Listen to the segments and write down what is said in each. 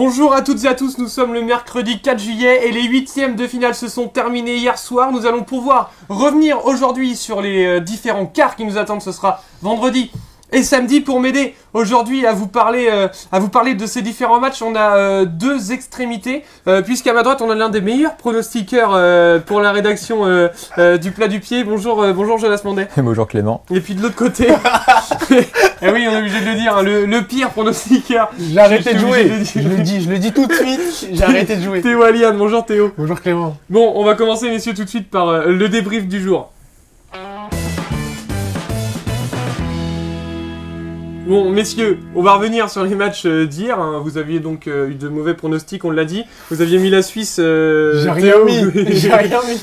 Bonjour à toutes et à tous, nous sommes le mercredi 4 juillet et les huitièmes de finale se sont terminés hier soir. Nous allons pouvoir revenir aujourd'hui sur les différents quarts qui nous attendent. Ce sera vendredi et samedi. Pour m'aider aujourd'hui à vous parler de ces différents matchs, on a deux extrémités, puisqu'à ma droite on a l'un des meilleurs pronostiqueurs pour la rédaction du Plat du Pied. Bonjour Jonas Mandet. Bonjour Clément. Et puis de l'autre côté, et oui on est obligé de le dire, hein, le pire pronostiqueur. J'ai arrêté de jouer, je le dis tout de suite, j'ai arrêté de jouer. Théo Aliane, bonjour Théo. Bonjour Clément. Bon, on va commencer messieurs tout de suite par le débrief du jour. Bon, messieurs, on va revenir sur les matchs d'hier. Hein. Vous aviez donc eu de mauvais pronostics, on l'a dit. Vous aviez mis la Suisse. J'ai rien mis.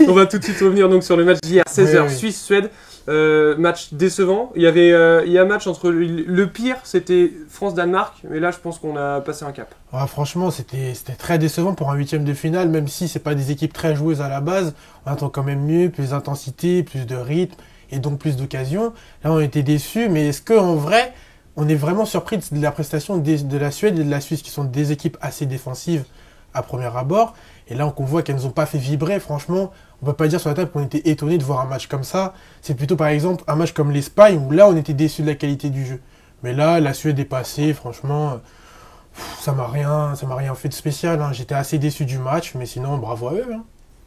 On va tout de suite revenir donc sur le match d'hier, 16h, oui. Suisse-Suède. Match décevant. Il y a un match entre le pire, c'était France-Danemark. Mais là, je pense qu'on a passé un cap. Ah, franchement, c'était très décevant pour un huitième de finale, même si c'est pas des équipes très joueuses à la base. On attend quand même mieux, plus d'intensité, plus de rythme et donc plus d'occasions. Là, on était déçus, mais est-ce qu'en vrai, on est vraiment surpris de la prestation de la Suède et de la Suisse, qui sont des équipes assez défensives à premier abord. Et là, on voit qu'elles ne nous ont pas fait vibrer. Franchement, on ne peut pas dire sur la table qu'on était étonné de voir un match comme ça. C'est plutôt, par exemple, un match comme l'Espagne, où là, on était déçu de la qualité du jeu. Mais là, la Suède est passée. Franchement, ça m'a rien fait de spécial. Hein. J'étais assez déçu du match, mais sinon, bravo à eux. Hein.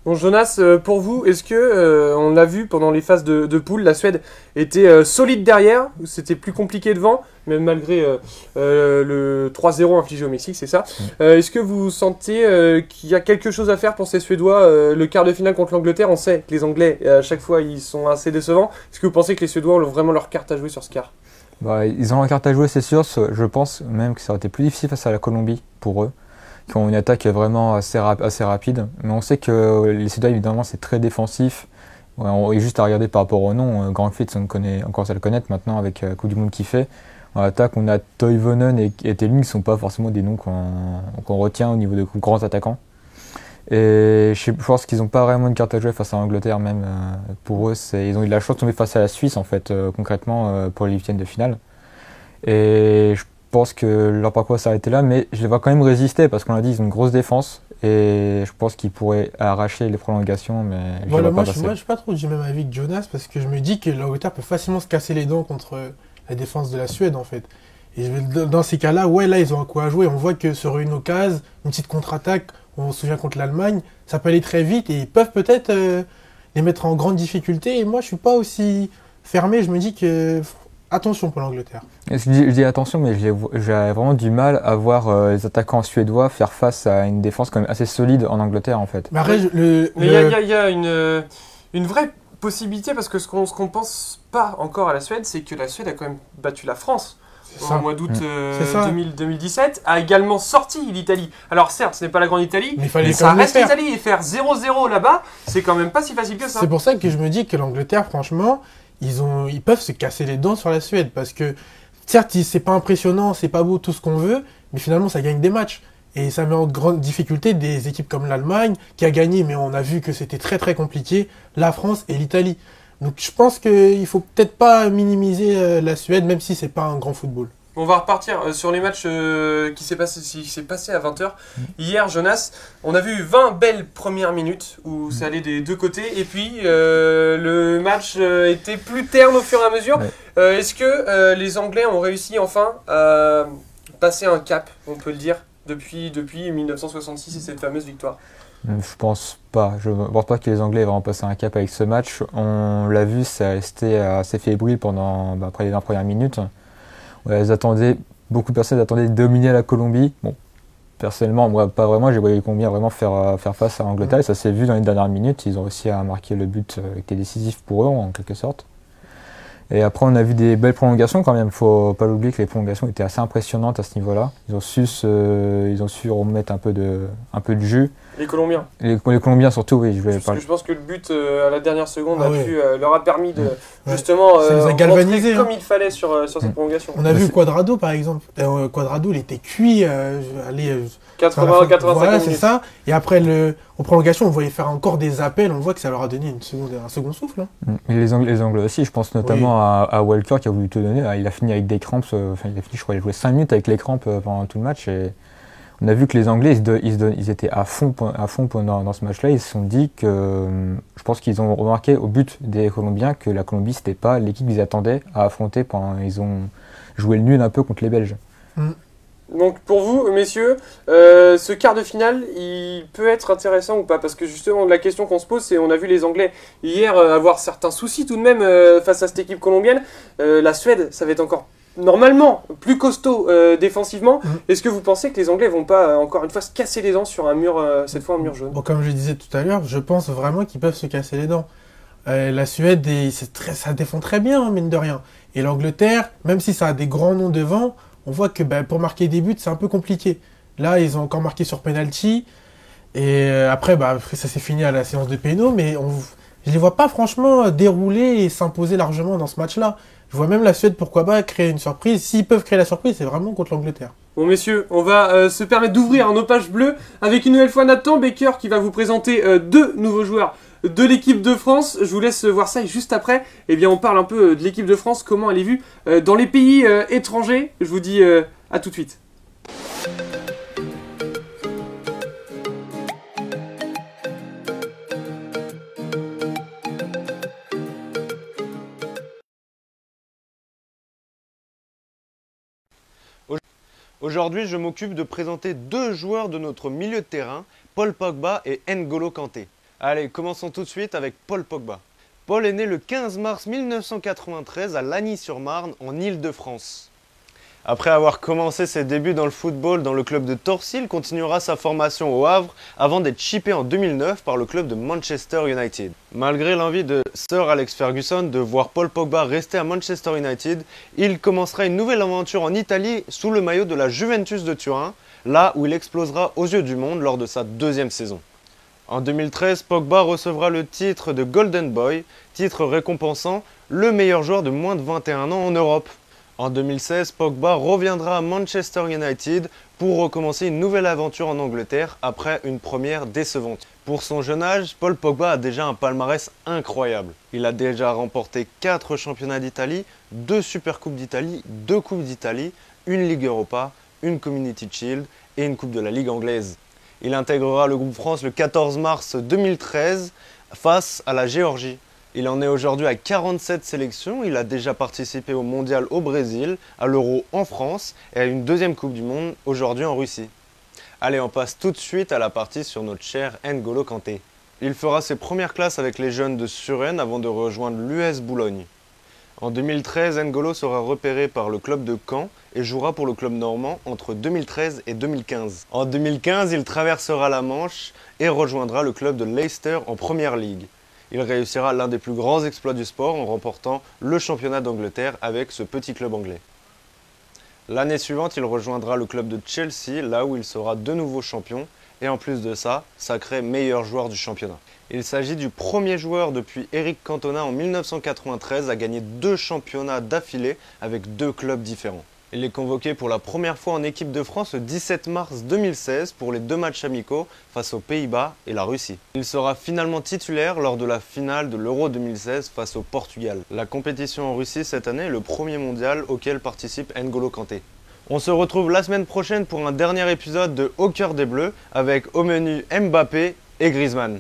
Bon, Jonas, pour vous, est-ce que, on l'a vu pendant les phases de poule, la Suède était solide derrière, c'était plus compliqué devant, même malgré le 3-0 infligé au Mexique, c'est ça. Est-ce que vous sentez qu'il y a quelque chose à faire pour ces Suédois le quart de finale contre l'Angleterre, on sait que les Anglais, à chaque fois, ils sont assez décevants. Est-ce que vous pensez que les Suédois ont vraiment leur carte à jouer sur ce quart? Ils ont leur carte à jouer, c'est sûr. Je pense même que ça aurait été plus difficile face à la Colombie pour eux, qui ont une attaque vraiment assez rapide. Mais on sait que les Suédois, évidemment, c'est très défensif. On est juste à regarder par rapport au nom. Granqvist, on connaît encore à le connaître maintenant avec la Coupe du Monde qu'il fait. En attaque, on a Toivonen et Telling, qui ne sont pas forcément des noms qu'on retient au niveau de grands attaquants. Et je pense qu'ils n'ont pas vraiment une carte à jouer face à l'Angleterre, même. Pour eux, ils ont eu de la chance de tomber face à la Suisse, en fait, concrètement, pour les huitièmes de finale. Et je pense que leur parcours s'est arrêté là, mais je les vois quand même résister, parce qu'on l'a dit, ils ont une grosse défense. Et je pense qu'ils pourraient arracher les prolongations, mais je voilà, ne vois pas passer. Moi, je suis pas trop du même avis que Jonas, parce que je me dis que l'Angleterre peut facilement se casser les dents contre la défense de la Suède, en fait. Et dans ces cas-là, là, ils ont un coup à jouer. On voit que sur une occasion, une petite contre-attaque, on se souvient contre l'Allemagne, ça peut aller très vite et ils peuvent peut-être les mettre en grande difficulté. Et moi, je suis pas aussi fermé. Je me dis que attention pour l'Angleterre. Je dis attention, mais j'ai vraiment du mal à voir les attaquants suédois faire face à une défense quand même assez solide en Angleterre, en fait. Mais après, il y a une vraie possibilité, parce que ce qu'on pense pas encore à la Suède, c'est que la Suède a quand même battu la France au mois d'août 2017, a également sorti l'Italie. Alors certes, ce n'est pas la grande Italie, mais ça reste l'Italie, et faire 0-0 là-bas, c'est quand même pas si facile que ça. C'est pour ça que je me dis que l'Angleterre, franchement, ils peuvent se casser les dents sur la Suède, parce que certes, c'est pas impressionnant, c'est pas beau tout ce qu'on veut, mais finalement, ça gagne des matchs. Et ça met en grande difficulté des équipes comme l'Allemagne, qui a gagné, mais on a vu que c'était très très compliqué, la France et l'Italie. Donc je pense qu'il faut peut-être pas minimiser la Suède, même si c'est pas un grand football. On va repartir sur les matchs qui s'est passé à 20h. Hier, Jonas, on a vu 20 belles premières minutes où ça allait des deux côtés. Et puis, le match était plus terne au fur et à mesure. Ouais. Est-ce que les Anglais ont réussi enfin à passer un cap, on peut le dire, depuis 1966 et cette fameuse victoire? Je pense pas. Je ne pense pas que les Anglais aient vraiment passé un cap avec ce match. On l'a vu, ça resté assez fébrile après les 20 premières minutes. Beaucoup de personnes attendaient de dominer la Colombie. Bon, personnellement, moi pas vraiment. J'ai vu les Colombiens vraiment faire face à l'Angleterre. Et ça s'est vu dans les dernières minutes. Ils ont réussi à marquer le but qui était décisif pour eux, en quelque sorte. Et après, on a vu des belles prolongations quand même. Il ne faut pas l'oublier que les prolongations étaient assez impressionnantes à ce niveau-là. Ils ont su remettre un peu de jus. Les Colombiens. Les Colombiens surtout, oui. Je pense que le but à la dernière seconde leur a permis de justement ça les a galvanisés, comme il fallait sur cette prolongation. On a vu Cuadrado par exemple. Cuadrado, il était cuit. 85 voilà, minutes. C'est ça. Et après, en prolongation, on voyait faire encore des appels. On voit que ça leur a donné un second souffle. Hein. Et les Anglais aussi, je pense notamment à Walker qui a voulu tout donner. Il a fini avec des crampes. Il a fini, je crois, il a joué 5 minutes avec les crampes pendant tout le match. Et On a vu que les Anglais, ils étaient à fond dans ce match-là. Ils se sont dit que, je pense qu'ils ont remarqué au but des Colombiens que la Colombie, c'était pas l'équipe qu'ils attendaient à affronter. Ils ont joué le nul un peu contre les Belges. Donc pour vous, messieurs, ce quart de finale, il peut être intéressant ou pas? Parce que justement, la question qu'on se pose, c'est on a vu les Anglais hier avoir certains soucis tout de même face à cette équipe colombienne. La Suède, ça va être encore normalement plus costaud défensivement. Est-ce que vous pensez que les Anglais vont pas encore une fois se casser les dents sur un mur, cette fois un mur jaune? Bon, comme je disais tout à l'heure, je pense vraiment qu'ils peuvent se casser les dents. La Suède, ça défend très bien, hein, mine de rien. Et l'Angleterre, même si ça a des grands noms devant, on voit que pour marquer des buts, c'est un peu compliqué. Là, ils ont encore marqué sur penalty. Et après, ça s'est fini à la séance de péno. Mais je les vois pas franchement dérouler et s'imposer largement dans ce match-là. Je vois même la Suède, pourquoi pas, créer une surprise. S'ils peuvent créer la surprise, c'est vraiment contre l'Angleterre. Bon messieurs, on va se permettre d'ouvrir nos pages bleues avec une nouvelle fois Nathan Baker qui va vous présenter deux nouveaux joueurs de l'équipe de France. Je vous laisse voir ça et juste après, eh bien, on parle un peu de l'équipe de France, comment elle est vue dans les pays étrangers. Je vous dis à tout de suite. Aujourd'hui, je m'occupe de présenter deux joueurs de notre milieu de terrain, Paul Pogba et N'Golo Kanté. Allez, commençons tout de suite avec Paul Pogba. Paul est né le 15 mars 1993 à Lagny-sur-Marne, en Île-de-France. Après avoir commencé ses débuts dans le football dans le club de Torcy, il continuera sa formation au Havre avant d'être chippé en 2009 par le club de Manchester United. Malgré l'envie de Sir Alex Ferguson de voir Paul Pogba rester à Manchester United, il commencera une nouvelle aventure en Italie sous le maillot de la Juventus de Turin, là où il explosera aux yeux du monde lors de sa deuxième saison. En 2013, Pogba recevra le titre de Golden Boy, titre récompensant le meilleur joueur de moins de 21 ans en Europe. En 2016, Pogba reviendra à Manchester United pour recommencer une nouvelle aventure en Angleterre après une première décevante. Pour son jeune âge, Paul Pogba a déjà un palmarès incroyable. Il a déjà remporté 4 championnats d'Italie, 2 Supercoupes d'Italie, 2 Coupes d'Italie, une Ligue Europa, une Community Shield et une Coupe de la Ligue anglaise. Il intégrera le groupe France le 14 mars 2013 face à la Géorgie. Il en est aujourd'hui à 47 sélections, il a déjà participé au Mondial au Brésil, à l'Euro en France et à une deuxième Coupe du Monde aujourd'hui en Russie. Allez, on passe tout de suite à la partie sur notre cher N'Golo Kanté. Il fera ses premières classes avec les jeunes de Suresnes avant de rejoindre l'US Boulogne. En 2013, N'Golo sera repéré par le club de Caen et jouera pour le club normand entre 2013 et 2015. En 2015, il traversera la Manche et rejoindra le club de Leicester en Première Ligue. Il réussira l'un des plus grands exploits du sport en remportant le championnat d'Angleterre avec ce petit club anglais. L'année suivante, il rejoindra le club de Chelsea, là où il sera de nouveau champion, et en plus de ça, sacré meilleur joueur du championnat. Il s'agit du premier joueur depuis Eric Cantona en 1993 à gagner 2 championnats d'affilée avec 2 clubs différents. Il est convoqué pour la première fois en équipe de France le 17 mars 2016 pour les 2 matchs amicaux face aux Pays-Bas et la Russie. Il sera finalement titulaire lors de la finale de l'Euro 2016 face au Portugal. La compétition en Russie cette année est le premier mondial auquel participe N'Golo Kanté. On se retrouve la semaine prochaine pour un dernier épisode de Au cœur des Bleus avec au menu Mbappé et Griezmann.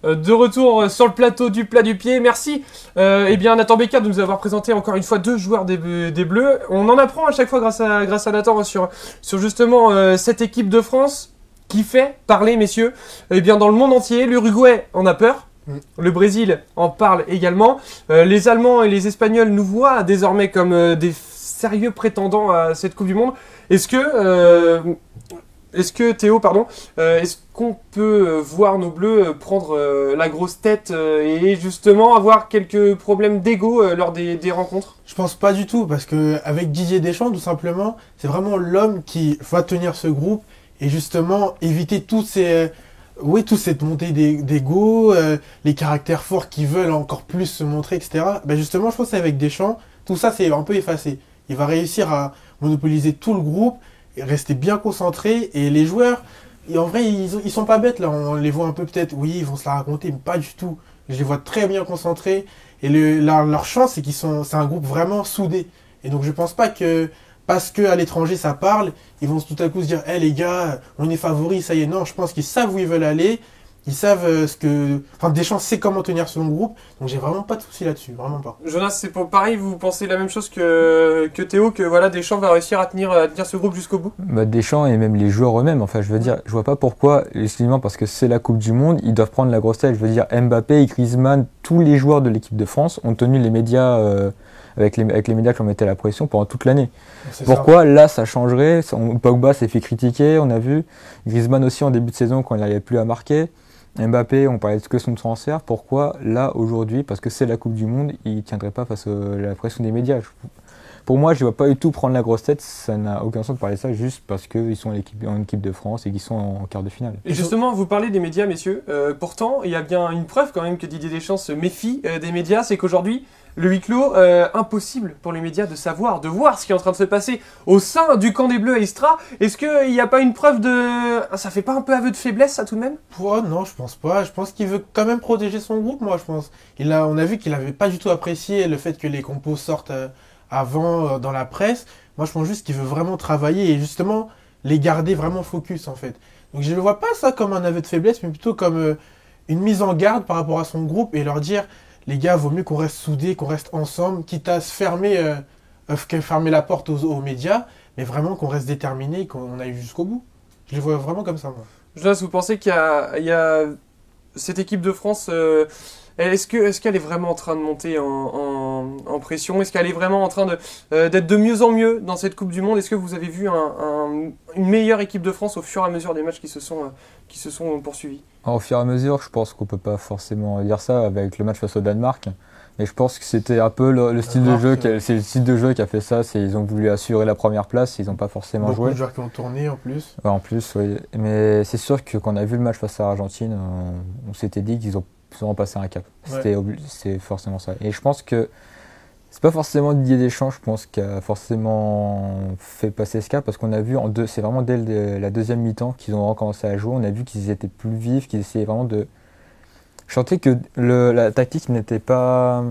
De retour sur le plateau du plat du pied, merci eh bien Nathan Baker de nous avoir présenté encore une fois 2 joueurs des Bleus. On en apprend à chaque fois grâce à Nathan sur justement cette équipe de France qui fait parler, messieurs, eh bien dans le monde entier. L'Uruguay en a peur, le Brésil en parle également, les Allemands et les Espagnols nous voient désormais comme des sérieux prétendants à cette Coupe du Monde. Est-ce que Théo, est-ce qu'on peut voir nos Bleus prendre la grosse tête et justement avoir quelques problèmes d'ego lors des rencontres? Je pense pas du tout, parce que avec Didier Deschamps, tout simplement, c'est vraiment l'homme qui va tenir ce groupe et justement éviter toute cette montée d'ego, les caractères forts qui veulent encore plus se montrer, etc. Ben justement, je pense qu'avec Deschamps, tout ça c'est un peu effacé. Il va réussir à monopoliser tout le groupe, rester bien concentré, et les joueurs, en vrai, ils sont pas bêtes là, on les voit un peu peut-être, oui, ils vont se la raconter, mais pas du tout. Je les vois très bien concentrés, et leur chance, c'est c'est un groupe vraiment soudé. Et donc je pense pas que parce qu'à l'étranger ça parle, ils vont tout à coup se dire, les gars, on est favoris, ça y est. Non, je pense qu'ils savent où ils veulent aller. Ils savent Enfin, Deschamps sait comment tenir son groupe, donc j'ai vraiment pas de soucis là-dessus, vraiment pas. Jonas, c'est pour pareil, vous pensez la même chose que Théo, que voilà, Deschamps va réussir à tenir ce groupe jusqu'au bout? Bah, Deschamps et même les joueurs eux-mêmes, enfin je veux dire, je vois pas pourquoi, exclusivement parce que c'est la Coupe du Monde, ils doivent prendre la grosse tête. Je veux dire, Mbappé et Griezmann, tous les joueurs de l'équipe de France ont tenu les médias, avec les médias qui ont mis la pression pendant toute l'année. Pourquoi là ça changerait? Pogba s'est fait critiquer, on a vu. Griezmann aussi en début de saison quand il n'arrivait plus à marquer. Mbappé, on parlait que de son transfert. Pourquoi là aujourd'hui? Parce que c'est la Coupe du Monde, il ne tiendrait pas face à la pression des médias. Pour moi, je ne vois pas du tout prendre la grosse tête. Ça n'a aucun sens de parler de ça juste parce qu'ils sont en équipe de France et qu'ils sont en quart de finale. Et justement, vous parlez des médias, messieurs. Pourtant, il y a bien une preuve quand même que Didier Deschamps se méfie des médias. C'est qu'aujourd'hui, le huis clos, impossible pour les médias de voir ce qui est en train de se passer au sein du camp des Bleus à Istra. Est-ce qu'il n'y a pas une preuve de... Ça fait pas un peu aveu de faiblesse, ça, tout de même? Non, je pense pas. Je pense qu'il veut quand même protéger son groupe, moi, je pense. On a vu qu'il avait pas du tout apprécié le fait que les compos sortent avant dans la presse. Moi, je pense juste qu'il veut vraiment travailler et justement les garder vraiment focus, en fait. Donc, je ne vois pas ça comme un aveu de faiblesse, mais plutôt comme une mise en garde par rapport à son groupe et leur dire... Les gars, vaut mieux qu'on reste soudés, qu'on reste ensemble, quitte à se fermer la porte aux médias, mais vraiment qu'on reste déterminés et qu'on aille jusqu'au bout. Je les vois vraiment comme ça, moi. Jonas, vous pensez qu'il y a cette équipe de France, est-ce qu'elle est vraiment en train de monter en pression? Est-ce qu'elle est vraiment en train d'être de mieux en mieux dans cette Coupe du Monde? Est-ce que vous avez vu une meilleure équipe de France au fur et à mesure des matchs qui se sont poursuivis? Au fur et à mesure, je pense qu'on peut pas forcément dire ça avec le match face au Danemark. Mais je pense que c'était un peu le style de jeu, c'est le style de jeu qui a fait ça. Ils ont voulu assurer la première place, ils n'ont pas forcément joué. Beaucoup de joueurs qui ont tourné en plus. Ouais, en plus, oui. Mais c'est sûr que quand on a vu le match face à l'Argentine, on s'était dit qu'ils ont passé un cap. C'est forcément ça. Et je pense que c'est pas forcément Didier Deschamps, je pense, qui a forcément fait passer ce cap, parce qu'on a vu c'est vraiment dès la deuxième mi-temps qu'ils ont recommencé à jouer. On a vu qu'ils étaient plus vifs, qu'ils essayaient vraiment de... Je sentais que la tactique n'était pas...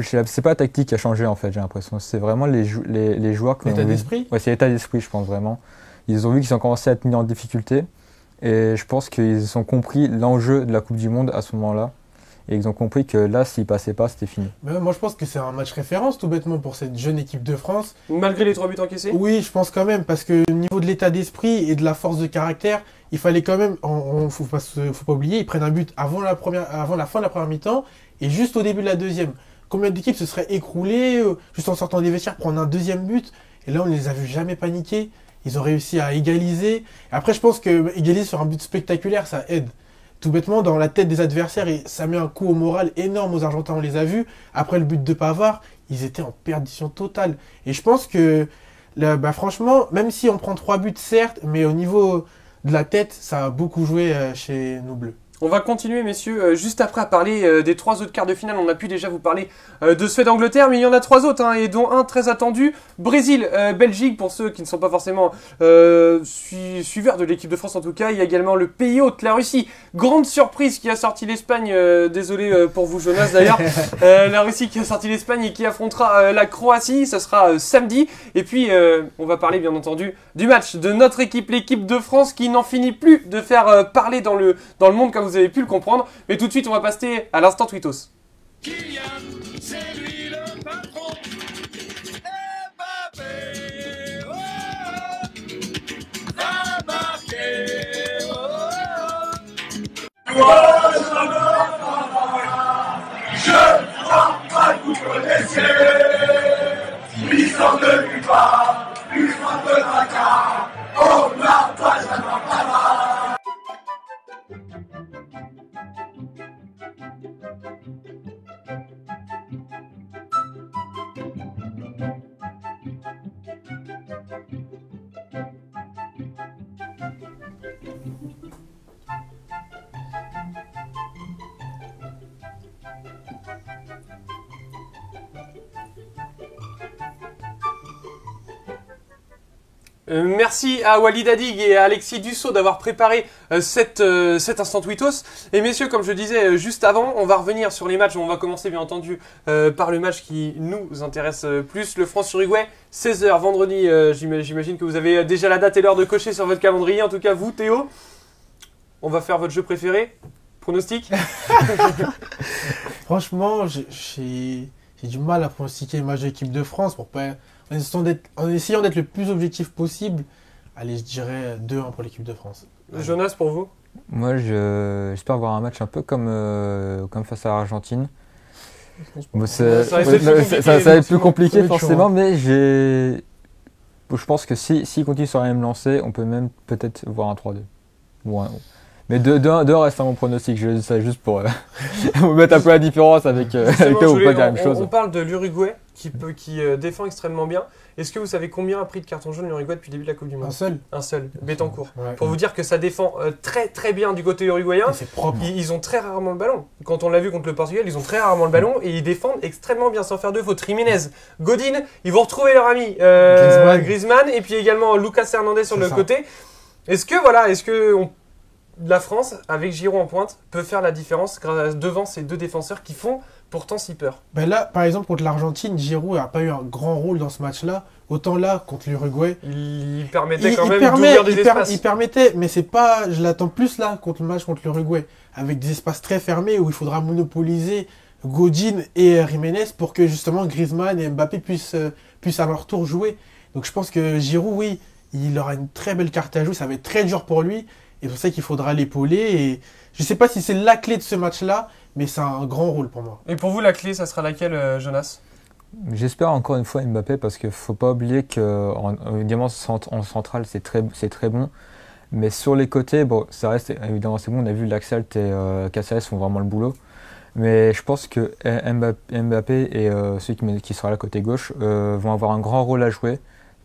C'est pas la tactique qui a changé, en fait, j'ai l'impression. C'est vraiment les joueurs qui ont... L'état d'esprit ? Ouais, c'est l'état d'esprit, je pense, vraiment. Ils ont vu qu'ils ont commencé à être mis en difficulté. Et je pense qu'ils ont compris l'enjeu de la Coupe du Monde à ce moment-là. Et ils ont compris que là, s'ils passaient pas, c'était fini. Mais moi, je pense que c'est un match référence, tout bêtement, pour cette jeune équipe de France. Malgré les 3 buts encaissés? Oui, je pense quand même, parce que au niveau de l'état d'esprit et de la force de caractère, il fallait quand même, faut pas oublier, ils prennent un but avant la fin de la première mi-temps et juste au début de la deuxième. Combien d'équipes se seraient écroulées, juste en sortant des vestiaires, prendre un deuxième but? Et là, on ne les a vus jamais paniquer. Ils ont réussi à égaliser. Et après, je pense que égaliser sur un but spectaculaire, ça aide. Tout bêtement, dans la tête des adversaires, et ça met un coup au moral énorme aux Argentins, on les a vus. Après le but de Pavard, ils étaient en perdition totale. Et je pense que, franchement, même si on prend 3 buts, certes, mais au niveau de la tête, ça a beaucoup joué chez nos Bleus. On va continuer, messieurs, juste après à parler des 3 autres quarts de finale. On a pu déjà vous parler de Suède-Angleterre, mais il y en a 3 autres, hein, et dont un très attendu, Brésil-Belgique, pour ceux qui ne sont pas forcément suiveurs de l'équipe de France en tout cas. Il y a également le pays hôte, la Russie. Grande surprise qui a sorti l'Espagne, désolé pour vous Jonas d'ailleurs, la Russie qui a sorti l'Espagne et qui affrontera la Croatie, ça sera samedi. Et puis on va parler bien entendu du match de notre équipe, l'équipe de France, qui n'en finit plus de faire parler dans le monde, comme vous avez pu le comprendre. Mais tout de suite, on va passer à l'instant Tweetos. Kylian, c'est lui le patron. Mbappé, va marquer. Je crois pas que vous connaissez. Puissant de Lupa, puissant de Draca. On n'a pas jamais pas. Merci à Walid Adig et à Alexis Dussault d'avoir préparé cet instant Tweetos. Et messieurs, comme je disais juste avant, on va revenir sur les matchs. On va commencer bien entendu par le match qui nous intéresse plus, le France-Uruguay, 16h vendredi. J'imagine que vous avez déjà la date et l'heure de cocher sur votre calendrier. En tout cas, vous, Théo, on va faire votre jeu préféré. Pronostic. Franchement, j'ai du mal à pronostiquer le match de l'équipe de France en essayant d'être le plus objectif possible. Allez, je dirais 2-1 pour l'équipe de France. Jonas, pour vous? Moi, j'espère voir un match un peu comme face à l'Argentine. Bon, ça va être plus compliqué forcément, mais je pense que s'il continue sur la même lancée, on peut même peut-être voir un 3-2. Mais 2 reste à mon pronostic, je dis ça juste pour vous mettre un peu la différence avec Théo, ou pas dire la même chose. On parle de l'Uruguay qui défend extrêmement bien. Est-ce que vous savez combien a pris de carton jaune l'Uruguay depuis le début de la Coupe du Monde? Un seul, Betancourt. Ouais. Pour vous dire que ça défend très très bien du côté uruguayen. Et c'est propre. Ils ont très rarement le ballon. Quand on l'a vu contre le Portugal, ils ont très rarement le ballon et ils défendent extrêmement bien sans faire de faute. Jiménez, Godin, ils vont retrouver leur ami Griezmann et puis également Lucas Hernandez sur le côté. Est-ce que la France, avec Giroud en pointe, peut faire la différence devant ces deux défenseurs qui font pourtant si peur? Ben là, par exemple, contre l'Argentine, Giroud n'a pas eu un grand rôle dans ce match-là. Autant là, contre l'Uruguay, il permettait quand même d'ouvrir des espaces. Il permettait, mais c'est pas. Je l'attends plus là, contre le match contre l'Uruguay, avec des espaces très fermés où il faudra monopoliser Godin et Jiménez pour que justement Griezmann et Mbappé puissent à leur tour jouer. Donc je pense que Giroud, oui, il aura une très belle carte à jouer. Ça va être très dur pour lui. Et c'est pour ça qu'il faudra l'épauler. Et je ne sais pas si c'est la clé de ce match-là, mais c'est un grand rôle pour moi. Et pour vous, la clé, ça sera laquelle, Jonas? J'espère encore une fois Mbappé, parce qu'il ne faut pas oublier qu'en diamant en centrale, c'est très bon. Mais sur les côtés, bon, ça reste évidemment c'est bon. On a vu Laxalt et Caceres font vraiment le boulot. Mais je pense que Mbappé et celui qui sera là côté gauche vont avoir un grand rôle à jouer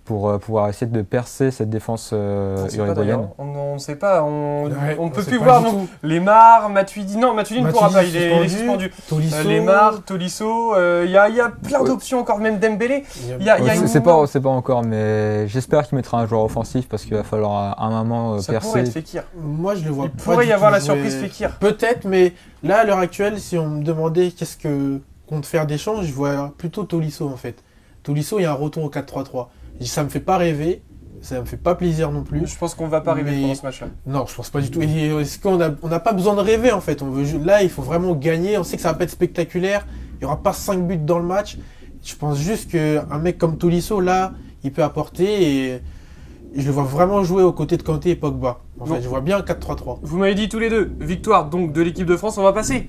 pour pouvoir essayer de percer cette défense uruguayenne. On ne sait pas, on ne peut plus pas voir Lemar, Matuidi. Non, Matuidi ne pourra pas, il est suspendu. Tolisso. Lemar, Tolisso, il y a plein d'options encore, même Dembélé. C'est pas encore, mais j'espère qu'il mettra un joueur offensif parce qu'il va falloir à un moment ça percer. Pourrait être Fekir. Moi, je le vois pas. Il pourrait y avoir la surprise Fekir. Peut-être, mais là, à l'heure actuelle, si on me demandait qu'est-ce que compte faire d'échange, je vois plutôt Tolisso en fait. Tolisso, il y a un retour au 4-3-3. Ça me fait pas rêver, ça me fait pas plaisir non plus. Je pense qu'on va pas rêver pendant ce match-là. Non, je pense pas du tout. Est-ce qu'on n'a pas besoin de rêver en fait? Là, il faut vraiment gagner. On sait que ça va pas être spectaculaire. Il y aura pas 5 buts dans le match. Je pense juste qu'un mec comme Tolisso, là, il peut apporter et je le vois vraiment jouer aux côtés de Kanté et Pogba. En fait, je vois bien un 4-3-3. Vous m'avez dit tous les deux, victoire donc de l'équipe de France. On va passer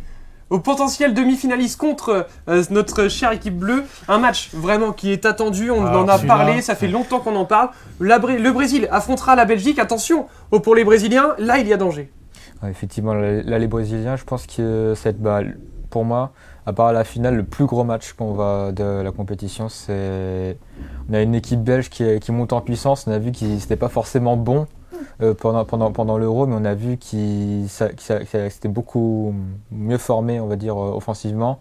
au potentiel demi-finaliste contre notre chère équipe bleue. Un match vraiment qui est attendu, on en a parlé, ça fait longtemps qu'on en parle. Le Brésil affrontera la Belgique. Attention, pour les Brésiliens, là il y a danger. Ouais, effectivement, là les Brésiliens, je pense que cette balle, pour moi, à part la finale, le plus gros match qu'on va de la compétition, c'est... On a une équipe belge qui monte en puissance, on a vu qu'ils n'étaient pas forcément bons pendant l'Euro, mais on a vu qu'ils c'était beaucoup mieux formé, on va dire, offensivement.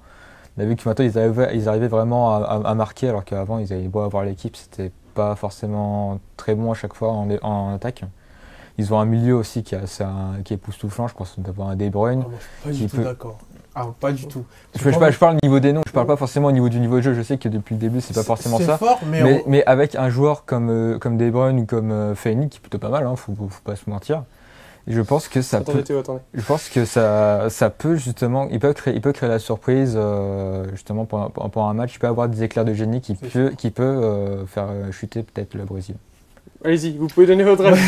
On a vu que maintenant ils arrivaient vraiment à marquer, alors qu'avant ils avaient beau avoir l'équipe, c'était pas forcément très bon à chaque fois en attaque. Ils ont un milieu aussi qui est époustouflant, je pense d'avoir un De Bruyne. Pas du tout d'accord. Ah, pas du tout. Je parle au niveau des noms, je parle pas forcément au niveau du niveau de jeu. Je sais que depuis le début, c'est pas forcément ça. Fort, mais avec un joueur comme De Bruyne ou comme Feigny, qui est plutôt pas mal, faut pas se mentir. Je pense que ça Je pense que ça peut justement, il peut créer la surprise justement pendant un match. Il peut avoir des éclairs de génie qui peut faire chuter peut-être le Brésil. Allez-y, vous pouvez donner votre avis.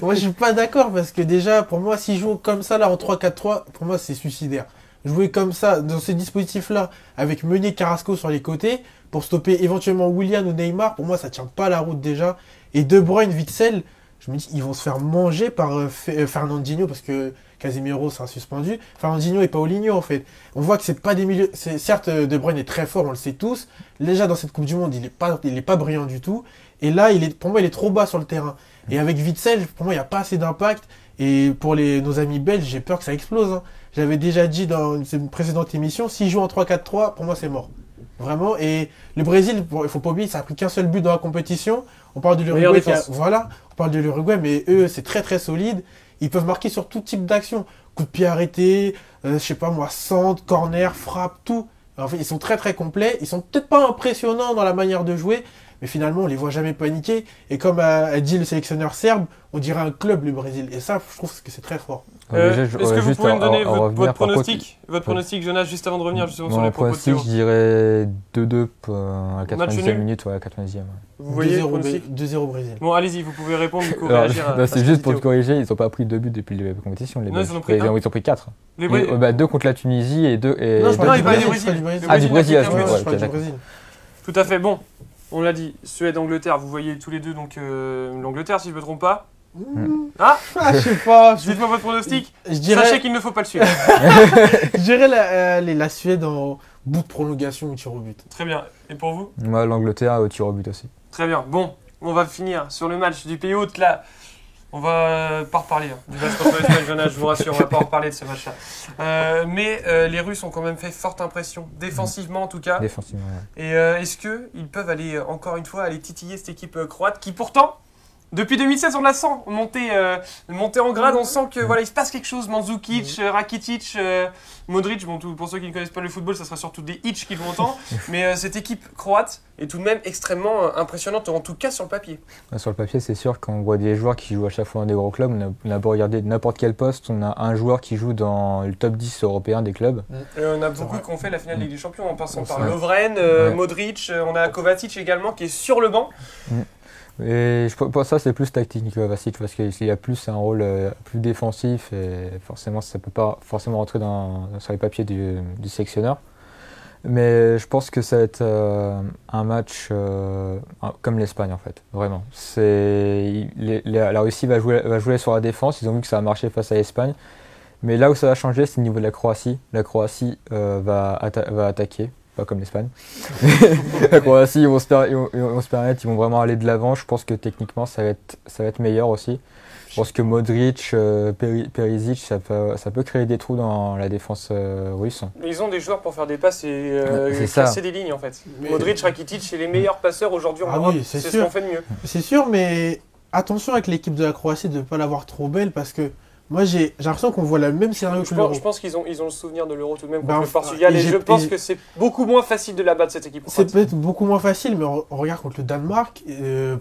Moi, je suis pas d'accord parce que déjà, pour moi, s'ils jouent comme ça là en 3-4-3, pour moi, c'est suicidaire. Jouer comme ça, dans ces dispositifs-là, avec Meunier, Carrasco sur les côtés, pour stopper éventuellement Willian ou Neymar, pour moi, ça tient pas la route déjà. Et De Bruyne, Witsel, je me dis, ils vont se faire manger par Fernandinho, parce que Casemiro sera suspendu. Fernandinho et Paulinho, en fait. On voit que c'est pas des milieux... Certes, De Bruyne est très fort, on le sait tous. Déjà, dans cette Coupe du Monde, il est pas brillant du tout. Et là, pour moi, il est trop bas sur le terrain. Et avec Witsel, pour moi, il n'y a pas assez d'impact. Et pour nos amis belges, j'ai peur que ça explose. J'avais déjà dit dans une précédente émission, s'ils jouent en 3-4-3, pour moi, c'est mort. Vraiment. Et le Brésil, il faut pas oublier, ça a pris qu'un seul but dans la compétition. On parle de Meilleure l'Uruguay. défense. Voilà, on parle de l'Uruguay, mais eux, c'est très très solide. Ils peuvent marquer sur tout type d'action. Coup de pied arrêté, je sais pas moi, centre, corner, frappe, tout. En fait, ils sont très très complets. Ils sont peut-être pas impressionnants dans la manière de jouer, mais finalement, on les voit jamais paniquer. Et comme a dit le sélectionneur serbe, on dirait un club, le Brésil. Et ça, je trouve que c'est très fort. Est-ce que vous juste pouvez me donner à votre revenir, par contre, pronostic, Jonas, juste avant de revenir justement sur Mon les propos de pronostic, Théo. je dirais 2-2 pour la Match 90e nul minute ou à la 90e. Ouais. Vous voyez le 2-0 pronostic 2-0 Brésil. Bon, allez-y, vous pouvez répondre du coup, Alors, réagir à bah, ce que c'est dit juste pour te Théo. corriger, ils n'ont pas pris 2 buts depuis la compétition. Les Non, Belges. ils en ont pris un. Ils ont pris 4. Les Brésil. 2 contre la Tunisie et 2. Non, je Non, parle il du parlait du Brésil. Brésil. je parle du Ah, du Brésil, Brésil, ah, ouais, Ouais, ouais, je parle ok, du d'accord. Brésil. Tout à fait, bon. On l'a dit, Suède-Angleterre, vous voyez tous les deux donc l'Angleterre si je me trompe pas. Ah, Ah, je sais pas. dites-moi votre pronostic. Je dirais, Sachez qu'il ne faut pas le suivre. je dirais la Suède en bout de prolongation ou tir au but. Très bien. Et pour vous? Moi, l'Angleterre au tir au but aussi. Très bien. Bon, on va finir sur le match du pays hôte là. On va pas reparler du match contre l'Espagne, Jonas, je vous rassure, on va pas en reparler de ce match-là. Mais les Russes ont quand même fait forte impression, défensivement en tout cas. Défensivement, ouais. Et est-ce qu'ils peuvent aller, encore une fois, aller titiller cette équipe croate qui pourtant, depuis 2016, on la sent monter en grade, on sent que voilà, il se passe quelque chose. Mandzukic, Rakitic, Modric, bon, pour ceux qui ne connaissent pas le football, ça sera surtout des hitch qu'ils vont entendre. Mais cette équipe croate est tout de même extrêmement impressionnante, en tout cas sur le papier. Sur le papier, c'est sûr qu'on voit des joueurs qui jouent à chaque fois dans des gros clubs. On a beau regarder n'importe quel poste, on a un joueur qui joue dans le top 10 européen des clubs. Et on a beaucoup qui ont fait la finale de Ligue des Champions, en passant par Ouais. Lovren, Ouais. Modric, on a Kovacic également qui est sur le banc. Et pour ça, c'est plus tactique, Kovacic, parce qu'il a plus un rôle plus défensif et forcément, ça ne peut pas forcément rentrer sur les papiers du sélectionneur. Mais je pense que ça va être un match comme l'Espagne, en fait, vraiment. La Russie va jouer sur la défense, ils ont vu que ça a marché face à l'Espagne. Mais là où ça va changer, c'est au niveau de la Croatie. La Croatie va attaquer. Pas comme l'Espagne. La Croatie, ils vont se permettre, ils vont vraiment aller de l'avant. Je pense que techniquement, ça va être meilleur aussi. Je pense que Modric, Perisic, ça peut créer des trous dans la défense russe. Ils ont des joueurs pour faire des passes et c'est ça. casser des lignes en fait. Mais- Modric, Rakitic, c'est les meilleurs passeurs aujourd'hui en Ah Europe. oui, c'est ce sûr. qu'on fait de mieux. C'est sûr, mais attention avec l'équipe de la Croatie de ne pas l'avoir trop belle parce que moi j'ai l'impression qu'on voit le même scénario que l'Euro. Je pense qu'ils ont le souvenir de l'Euro tout de même Ben, contre le Portugal et et j'ai- je pense et- que c'est beaucoup moins facile de la battre cette équipe. C'est peut-être beaucoup moins facile, mais on regarde contre le Danemark.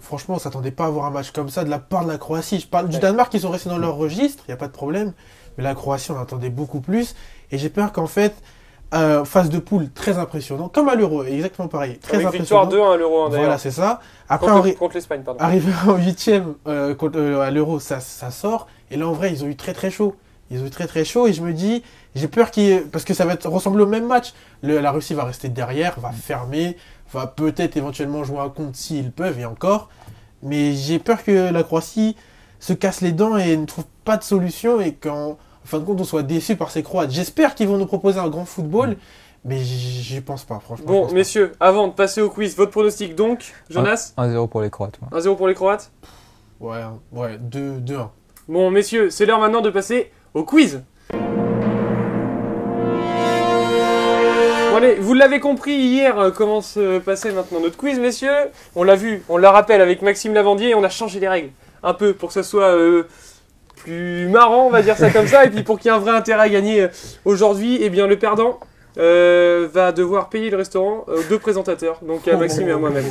Franchement, on s'attendait pas à avoir un match comme ça de la part de la Croatie. Je parle du Ouais. Danemark, ils sont restés dans leur registre, il n'y a pas de problème. Mais la Croatie, on attendait beaucoup plus. Et j'ai peur qu'en fait, phase de poule très impressionnant, comme à l'Euro, exactement pareil. Très Avec impressionnant. victoire 2-1 à l'Euro hein, d'ailleurs. Voilà, c'est ça. Après, en Contre l'Espagne, pardon. arrivé en huitième à l'Euro, ça sort. Et là, en vrai, ils ont eu très très chaud. Ils ont eu très très chaud et je me dis, j'ai peur parce que ça va ressembler au même match. La Russie va rester derrière, va fermer, va peut-être éventuellement jouer un contre s'ils peuvent et encore. Mais j'ai peur que la Croatie se casse les dents et ne trouve pas de solution et qu'en fin de compte, on soit déçu par ces Croates. J'espère qu'ils vont nous proposer un grand football, mais j'y pense pas, franchement. je Bon, pense pas. messieurs, avant de passer au quiz, votre pronostic donc, Jonas 1-0 pour les Croates. Ouais. 1-0 pour les Croates. Ouais, 2-1. Bon, messieurs, c'est l'heure maintenant de passer au quiz. Bon, allez, vous l'avez compris hier, comment se passait maintenant notre quiz, messieurs. On l'a vu, on la rappelle avec Maxime Lavandier, et on a changé les règles un peu pour que ce soit plus marrant, on va dire ça comme ça, et puis pour qu'il y ait un vrai intérêt à gagner aujourd'hui, eh bien le perdant va devoir payer le restaurant aux deux présentateurs, donc à Maxime et à moi-même.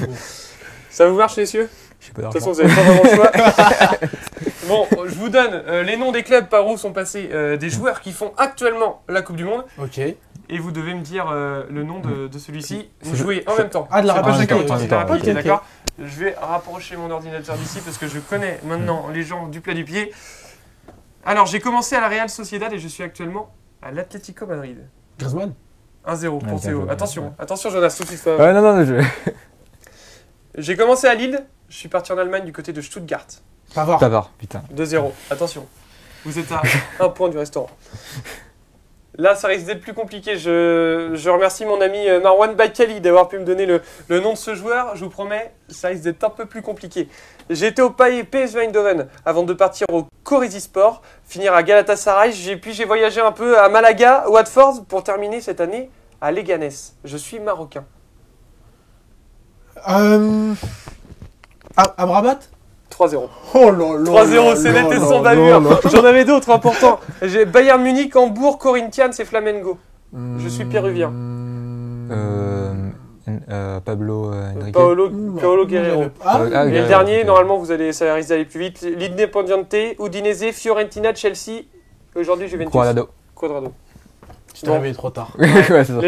Ça vous marche, messieurs ? Je sais pas De toute façon, vous n'avez pas vraiment le choix. Bon, je vous donne les noms des clubs par où sont passés des joueurs qui font actuellement la Coupe du Monde. Ok. Et vous devez me dire le nom de celui-ci. Vous C'est- jouez en même temps. Ah, de la C'est pas rapidité, chacun ok, votre tour, c'est de la ok, rapidité, ok. d'accord. Je vais rapprocher mon ordinateur d'ici parce que je connais maintenant les gens du plat du pied. Alors, j'ai commencé à la Real Sociedad et je suis actuellement à l'Atlético Madrid. Griezmann 1-0 pour bien Théo. joué, Attention, ouais. attention Jonas, tout de suite. Ouais, non, J'ai commencé à Lille, je suis parti en Allemagne du côté de Stuttgart. Pavard. Pavard, putain. 2-0, attention. Vous êtes à 1 point du restaurant. Là, ça risque d'être plus compliqué. Je remercie mon ami Marwan Baykali d'avoir pu me donner le nom de ce joueur. Je vous promets, ça risque d'être un peu plus compliqué. J'ai été au PSV Eindhoven avant de partir au Sport, finir à Galatasaray. Puis j'ai voyagé un peu à Malaga, Watford, pour terminer cette année à Leganés. Je suis marocain. Amrabat 3-0. Oh là là 3-0, c'est net et sans bavure. J'en avais d'autres importants. J'ai Bayern Munich, Hambourg, Corinthians et Flamengo. Je suis péruvien. Pablo Henrique. Paolo Guerrero. Et le dernier, normalement, ça risque d'aller plus vite. L'Independiente, Udinese, Fiorentina, Chelsea. Aujourd'hui, Juventus. Quadrado. Tu t'es réveillé trop tard. Ouais, c'est ça.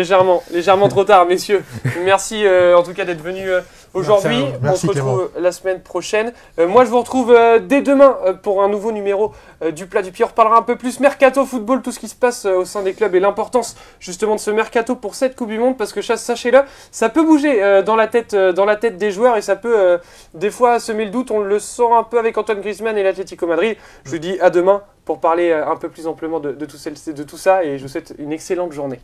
Légèrement trop tard, messieurs. Merci en tout cas d'être venus aujourd'hui. Merci, on se retrouve la semaine prochaine. Moi, je vous retrouve dès demain pour un nouveau numéro du Plat du Pied. On reparlera un peu plus mercato football, tout ce qui se passe au sein des clubs et l'importance justement de ce mercato pour cette Coupe du Monde, parce que sachez-le, ça peut bouger dans la tête des joueurs et ça peut des fois semer le doute. On le sent un peu avec Antoine Griezmann et l'Atlético Madrid. Je vous dis à demain pour parler un peu plus amplement de tout ça et je vous souhaite une excellente journée.